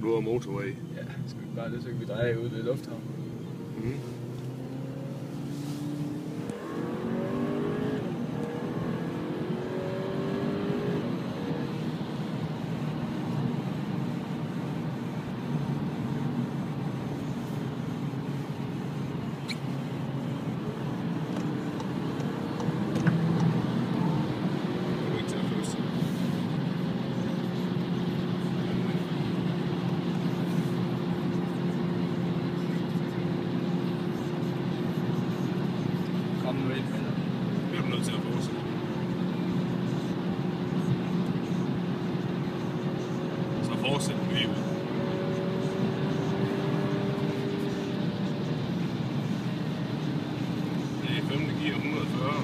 Du har motorvej. Ja, skal vi bare det, så kan vi dreje ud ved lufthavnen. Mhm. Kom nu ind med dig. Det er du nødt til at fortsætte. Så fortsæt lige ud. Det er 5. gear 140.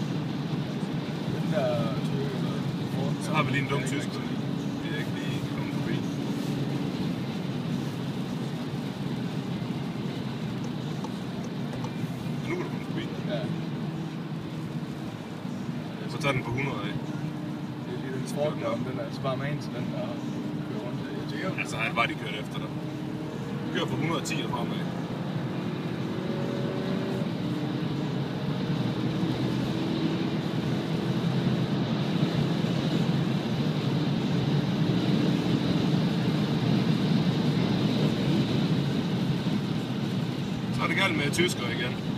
Den der tøge, Så har vi lige en dum tysker. Vi er ikke lige kommet forbi. Så nu kan du komme forbi. Ja. Så tager den på 100 af. Det er lige den sporten om, den er altså bare man til den, der kører rundt. Jeg tænker, Altså, han var de kørt efter dig. Du kører på 110 og fremad. Så er det galt med tyskere igen.